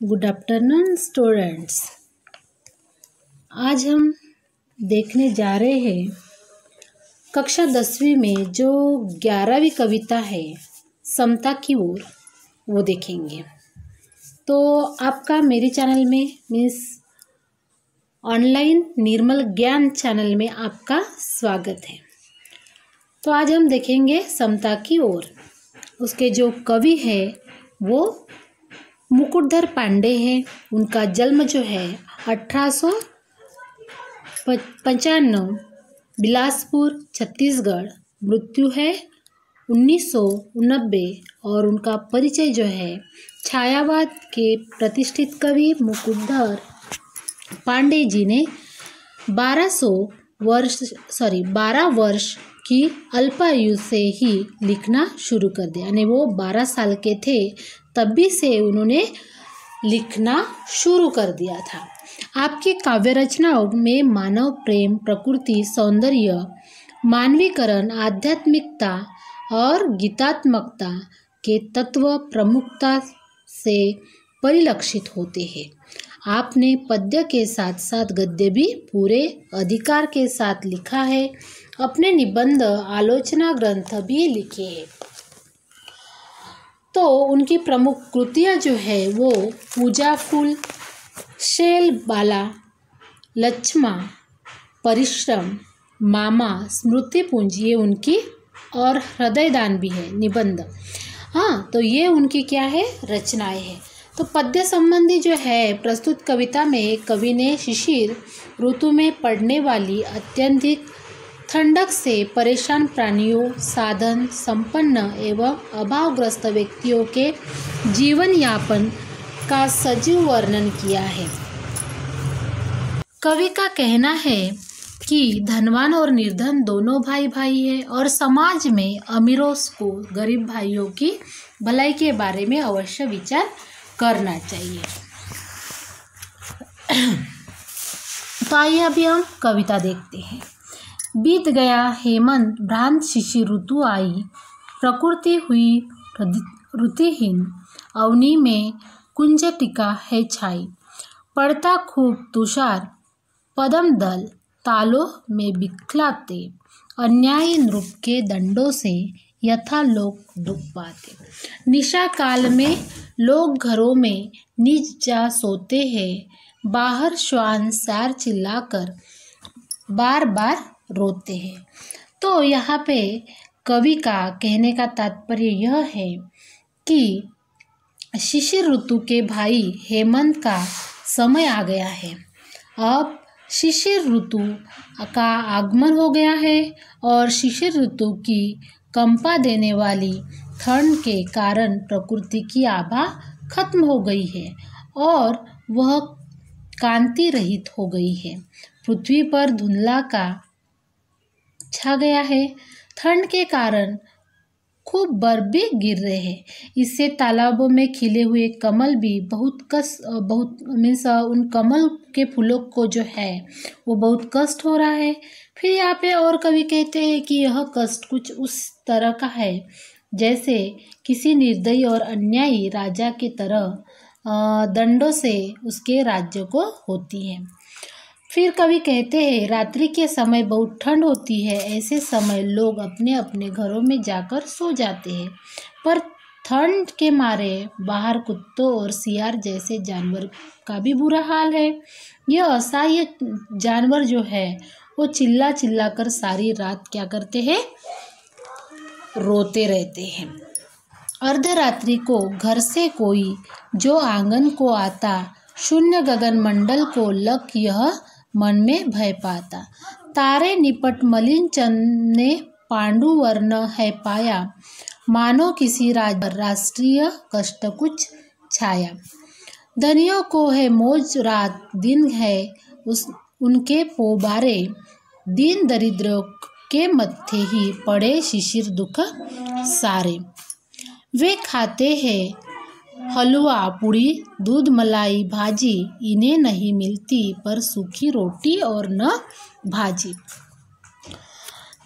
Good afternoon students. आज हम देखने जा रहे हैं कक्षा 10वीं में जो 11वीं कविता है समता की ओर, वो देखेंगे। तो आपका मेरे चैनल में मीन्स ऑनलाइन निर्मल ज्ञान चैनल में आपका स्वागत है। तो आज हम देखेंगे समता की ओर। उसके जो कवि है वो मुकुटधर पांडे हैं। उनका जन्म जो है 1895 बिलासपुर छत्तीसगढ़, मृत्यु है 1990। और उनका परिचय जो है छायावाद के प्रतिष्ठित कवि मुकुटधर पांडे जी ने 12 वर्ष की अल्पायु से ही लिखना शुरू कर दिया। यानी वो 12 साल के थे तभी से उन्होंने लिखना शुरू कर दिया था। आपकी काव्य रचनाओं में मानव प्रेम, प्रकृति, सौंदर्य, मानवीकरण, आध्यात्मिकता और गीतात्मकता के तत्व प्रमुखता से परिलक्षित होते हैं। आपने पद्य के साथ साथ गद्य भी पूरे अधिकार के साथ लिखा है। अपने निबंध, आलोचना ग्रंथ भी लिखे हैं। तो उनकी प्रमुख कृतियाँ जो है वो पूजा फूल, शैल बाला, लक्ष्मा, परिश्रम, मामा, स्मृतिपुंज, ये उनकी, और हृदयदान भी है निबंध। हाँ, तो ये उनकी क्या है, रचनाएं हैं। तो पद्य संबंधी जो है प्रस्तुत कविता में कवि ने शिशिर ऋतु में पड़ने वाली अत्यधिक ठंडक से परेशान प्राणियों, साधन संपन्न एवं अभावग्रस्त व्यक्तियों के जीवन यापन का सजीव वर्णन किया है। कवि का कहना है कि धनवान और निर्धन दोनों भाई भाई है और समाज में अमीरों को गरीब भाइयों की भलाई के बारे में अवश्य विचार करना चाहिए। तो आइए अभी हम कविता देखते हैं। बीत गया हेमंत, भ्रांत शिशिर ऋतु आई, प्रकृति हुई ऋतिहीन, अवनी में कुंज टिका है छाई, पड़ता खूब तुषार, पदम दल तालों में बिखलाते, अन्यायी नृप के दंडों से यथा लोग दुख पाते। निशा काल में लोग घरों में निज जा सोते हैं, बाहर श्वान सैर चिल्लाकर बार बार रोते हैं। तो यहाँ पे कवि का कहने का तात्पर्य यह है कि शिशिर ऋतु के भाई हेमंत का समय आ गया है। अब शिशिर ऋतु का आगमन हो गया है और शिशिर ऋतु की कंपा देने वाली ठंड के कारण प्रकृति की आभा खत्म हो गई है और वह कांति रहित हो गई है। पृथ्वी पर धुंधला का छा गया है। ठंड के कारण खूब बर्फ भी गिर रहे हैं। इससे तालाबों में खिले हुए कमल भी उन कमल के फूलों को जो है वो बहुत कष्ट हो रहा है। फिर यहाँ पे और कवि कहते हैं कि यह कष्ट कुछ उस तरह का है जैसे किसी निर्दयी और अन्यायी राजा की तरह दंडों से उसके राज्य को होती है। फिर कवि कहते हैं रात्रि के समय बहुत ठंड होती है। ऐसे समय लोग अपने अपने घरों में जाकर सो जाते हैं, पर ठंड के मारे बाहर कुत्तों और सियार जैसे जानवर का भी बुरा हाल है। यह असहाय जानवर जो है वो चिल्ला चिल्ला कर सारी रात क्या करते हैं, रोते रहते हैं। अर्धरात्रि को घर से कोई जो आंगन को आता, शून्य गगन मंडल को लग यह मन में भय पाता। तारे निपट मलिन चंद्र ने पांडु वर्ण है पाया, मानो किसी राष्ट्रीय कष्ट कुछ छाया। धनियों को है मौज रात दिन है उनके पोबारे, दीन दरिद्रों के मत्थे ही पड़े शिशिर दुख सारे। वे खाते हैं हलवा पूड़ी, दूध मलाई भाजी, इन्हें नहीं मिलती पर सूखी रोटी और न भाजी।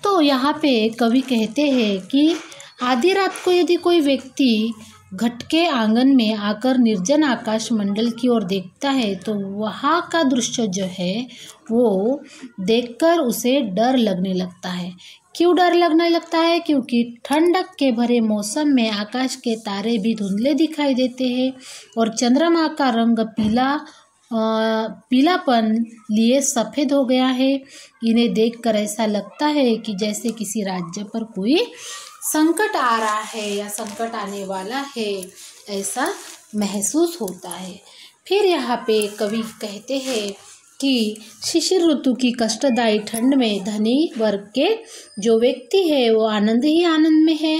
तो यहाँ पे कवि कहते हैं कि आधी रात को यदि कोई व्यक्ति घट के आंगन में आकर निर्जन आकाश मंडल की ओर देखता है तो वहाँ का दृश्य जो है वो देखकर उसे डर लगने लगता है। क्यों डर लगने लगता है? क्योंकि ठंडक के भरे मौसम में आकाश के तारे भी धुंधले दिखाई देते हैं और चंद्रमा का रंग पीलापन लिए सफ़ेद हो गया है। इन्हें देखकर ऐसा लगता है कि जैसे किसी राज्य पर कोई संकट आ रहा है या संकट आने वाला है, ऐसा महसूस होता है। फिर यहाँ पे कवि कहते हैं कि शिशिर ऋतु की कष्टदायी ठंड में धनी वर्ग के जो व्यक्ति है वो आनंद ही आनंद में है।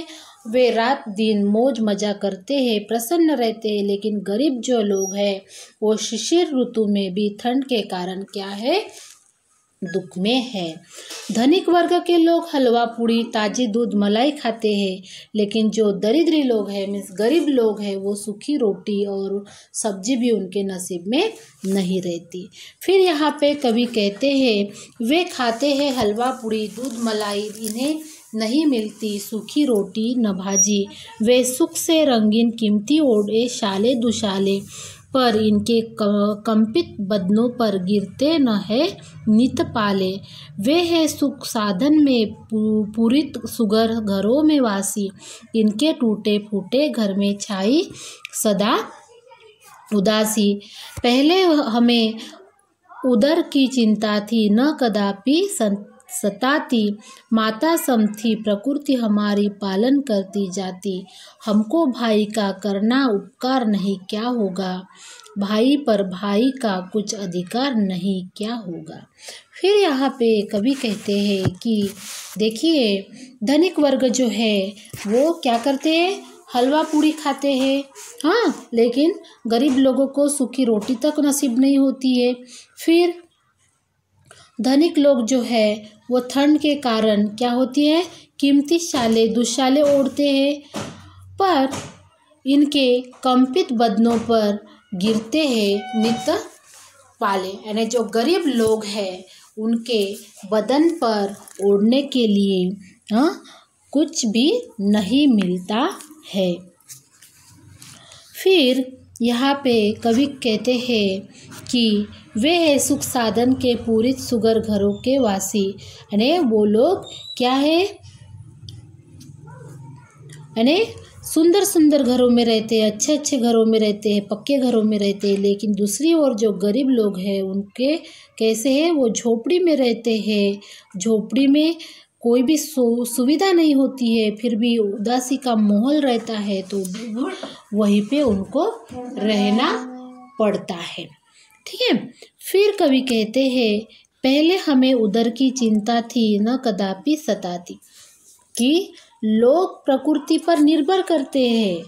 वे रात दिन मौज मजा करते हैं, प्रसन्न रहते हैं। लेकिन गरीब जो लोग हैं वो शिशिर ऋतु में भी ठंड के कारण क्या है, दुख में है। धनिक वर्ग के लोग हलवा पूड़ी ताजी दूध मलाई खाते हैं, लेकिन जो दरिद्री लोग हैं मीन्स गरीब लोग हैं वो सूखी रोटी और सब्जी भी उनके नसीब में नहीं रहती। फिर यहाँ पे कवि कहते हैं वे खाते हैं हलवा पूड़ी दूध मलाई, इन्हें नहीं मिलती सूखी रोटी न भाजी। वे सुख से रंगीन कीमती ओढ़े शाले दुशाले, पर इनके कंपित बदनों पर गिरते न है नित पाले। वे है सुख साधन में पूरित सुगर घरों में वासी, इनके टूटे फूटे घर में छाई सदा उदासी। पहले हमें उदर की चिंता थी न कदापि सताती, माता सम थी प्रकृति हमारी पालन करती जाती। हमको भाई का करना उपकार नहीं क्या होगा, भाई पर भाई का कुछ अधिकार नहीं क्या होगा। फिर यहाँ पे कवि कहते हैं कि देखिए धनिक वर्ग जो है वो क्या करते हैं, हलवा पूड़ी खाते हैं, हाँ, लेकिन गरीब लोगों को सूखी रोटी तक नसीब नहीं होती है। फिर धनिक लोग जो है वो ठंड के कारण क्या होती है, कीमती शाले दुशाले ओढ़ते हैं, पर इनके कंपित बदनों पर गिरते हैं नित पाले। यानी जो गरीब लोग हैं उनके बदन पर ओढ़ने के लिए कुछ भी नहीं मिलता है। फिर यहाँ पे कवि कहते हैं कि वे है सुख साधन के पूरित सुगर घरों के वासी। यानी वो लोग क्या है, यानी सुंदर सुंदर घरों में रहते हैं, अच्छे अच्छे घरों में रहते हैं, पक्के घरों में रहते हैं। लेकिन दूसरी ओर जो गरीब लोग हैं उनके कैसे हैं, वो झोपड़ी में रहते हैं। झोपड़ी में कोई भी सुविधा नहीं होती है, फिर भी उदासी का माहौल रहता है, तो वहीं पे उनको रहना पड़ता है। ठीक है। फिर कवि कहते हैं पहले हमें उदर की चिंता थी न कदापि सताती, कि लोग प्रकृति पर निर्भर करते हैं।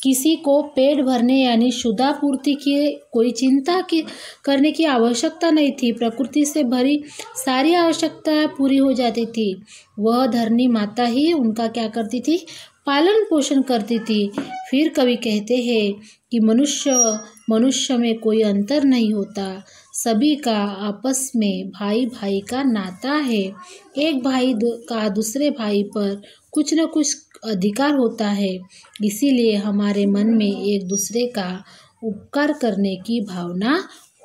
किसी को पेट भरने यानी शुद्धापूर्ति की कोई चिंता करने की आवश्यकता नहीं थी। प्रकृति से भरी सारी आवश्यकताएं पूरी हो जाती थी। वह धरनी माता ही उनका क्या करती थी, पालन पोषण करती थी। फिर कवि कहते हैं कि मनुष्य में कोई अंतर नहीं होता, सभी का आपस में भाई भाई का नाता है। एक भाई का दूसरे भाई पर कुछ न कुछ अधिकार होता है, इसीलिए हमारे मन में एक दूसरे का उपकार करने की भावना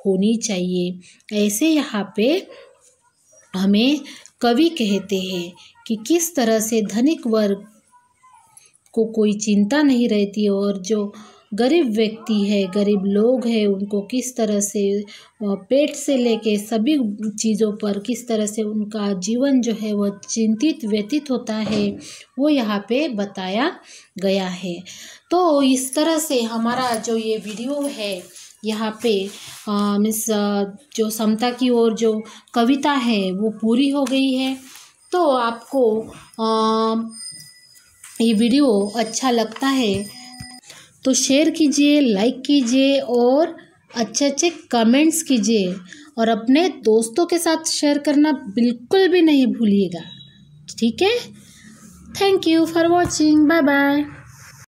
होनी चाहिए। ऐसे यहाँ पे हमें कवि कहते हैं कि किस तरह से धनिक वर्ग को कोई चिंता नहीं रहती और जो गरीब व्यक्ति है, गरीब लोग हैं, उनको किस तरह से पेट से लेके सभी चीज़ों पर किस तरह से उनका जीवन जो है वह चिंतित व्यतीत होता है, वो यहाँ पे बताया गया है। तो इस तरह से हमारा जो ये वीडियो है यहाँ पे मिस जो समता की ओर जो कविता है वो पूरी हो गई है। तो आपको ये वीडियो अच्छा लगता है तो शेयर कीजिए, लाइक कीजिए और अच्छे अच्छे कमेंट्स कीजिए और अपने दोस्तों के साथ शेयर करना बिल्कुल भी नहीं भूलिएगा। ठीक है। Thank you for watching. Bye bye.